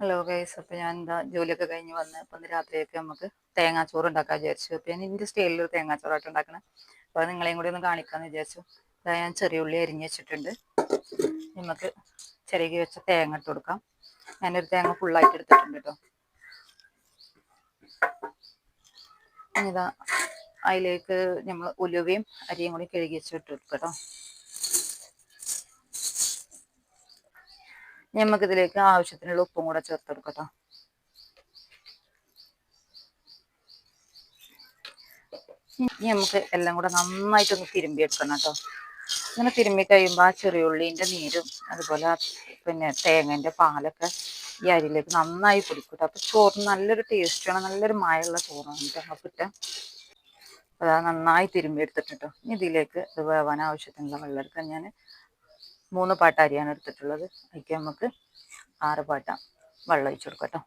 Hello guys, അപ്പോൾ ഞാൻ എന്താ ജോലിയൊക്കെ കഴിഞ്ഞ് വന്ന് അപ്പം ഇന്ന് രാത്രിയൊക്കെ നമുക്ക് തേങ്ങാച്ചോറ് ഉണ്ടാക്കാൻ വിചാരിച്ചു. അപ്പോൾ ഞാൻ എൻ്റെ സ്റ്റൈലിൽ തേങ്ങാച്ചോറായിട്ട് ഉണ്ടാക്കണം. അപ്പോൾ അത് നിങ്ങളെയും കൂടി ഒന്ന് കാണിക്കാമെന്ന് വിചാരിച്ചു. അതാ ഞാൻ ചെറിയ ഉള്ളി അരിഞ്ഞ് വെച്ചിട്ടുണ്ട്. നമുക്ക് ചിരകി വെച്ച തേങ്ങ ഇട്ട് കൊടുക്കാം. ഞാനൊരു തേങ്ങ ഫുള്ളായിട്ട് എടുത്തിട്ടുണ്ട് കേട്ടോ. ഇതാ അതിലേക്ക് നമ്മൾ ഉലുവയും അരിയും കൂടി കഴുകി വെച്ചിട്ട് കൊടുക്കാം കേട്ടോ. നമുക്കിതിലേക്ക് ആവശ്യത്തിനുള്ള ഉപ്പും കൂടെ ചേർത്ത് കൊടുക്കട്ടോ. നമുക്ക് എല്ലാം കൂടെ നന്നായിട്ടൊന്ന് തിരുമ്പിയെടുക്കണം കേട്ടോ. ഇങ്ങനെ തിരുമ്പി കഴിയുമ്പോൾ ആ ചെറിയ ഉള്ളീൻ്റെ നീരും അതുപോലെ പിന്നെ തേങ്ങേൻ്റെ പാലൊക്കെ ഈ അരിയിലേക്ക് നന്നായി പിടിക്കും. അപ്പോൾ ചോറിന് നല്ലൊരു ടേസ്റ്റാണ്, നല്ലൊരു മയമുള്ള ചോറാണ് തേങ്ങപ്പിട്ട്. അതാ നന്നായി തിരുമ്പി എടുത്തിട്ടോ. ഇതിലേക്ക് ഇത് വേവാൻ ആവശ്യത്തിനുള്ള വെള്ളം എടുക്കാൻ ഞാൻ 3 പാട്ട അരിയാണ് എടുത്തിട്ടുള്ളത്. അതിലേക്ക് നമുക്ക് 6 പാട്ട വെള്ളം ഒഴിച്ചു കൊടുക്കാം കേട്ടോ.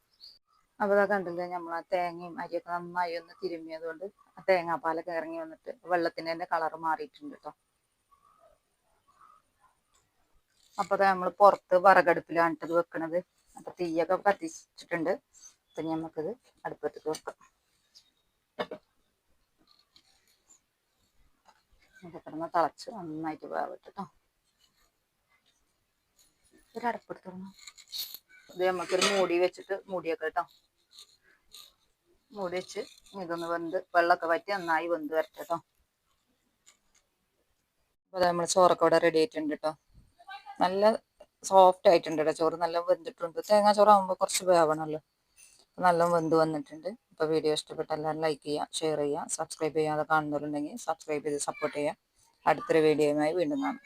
അപ്പോൾ അതാ കണ്ടില്ലേ, നമ്മൾ ആ തേങ്ങയും അരിയൊക്കെ നന്നായി ഒന്ന് തിരുമ്മിയത് കൊണ്ട് ആ തേങ്ങാപ്പാലൊക്കെ ഇറങ്ങി വന്നിട്ട് വെള്ളത്തിൻ്റെ തന്നെ കളറ് മാറിയിട്ടുണ്ട് കേട്ടോ. അപ്പോൾ അത് നമ്മൾ പുറത്ത് വിറകടുപ്പിലാണ് ഇത് വെക്കണത്. അപ്പോൾ തീയൊക്കെ കത്തിച്ചിട്ടുണ്ട്. അപ്പം നമുക്കിത് അടുപ്പത്തേക്ക് വെക്കാം. കിടന്ന് തിളച്ച് നന്നായിട്ട് വേവട്ടെ കേട്ടോ. ഒരു അടുപ്പെടുത്ത് തുടങ്ങാം. ഇത് നമുക്കൊരു മൂടി വെച്ചിട്ട് മൂടിയൊക്കെ കേട്ടോ. മൂടി വെച്ച് ഇതൊന്ന് വെന്ത് വെള്ളമൊക്കെ വറ്റി നന്നായി വെന്ത് വരട്ടെ കേട്ടോ. അപ്പോൾ നമ്മൾ ചോറൊക്കെ ഇവിടെ റെഡി ആയിട്ടുണ്ട് കേട്ടോ. നല്ല സോഫ്റ്റ് ആയിട്ടുണ്ട് കേട്ടോ. ചോറ് നല്ല വെന്തിട്ടുണ്ട്. തേങ്ങാ ചോറാകുമ്പോൾ കുറച്ച് വേവണമല്ലോ. നല്ല വെന്ത് വന്നിട്ടുണ്ട്. അപ്പോൾ വീഡിയോ ഇഷ്ടപ്പെട്ട എല്ലാവരും ലൈക്ക് ചെയ്യുക, ഷെയർ ചെയ്യുക, സബ്സ്ക്രൈബ് ചെയ്യാതെ കാണുന്നവരുണ്ടെങ്കിൽ സബ്സ്ക്രൈബ് ചെയ്ത് സപ്പോർട്ട് ചെയ്യുക. അടുത്തൊരു വീഡിയോയുമായി വീണ്ടും കാണാം.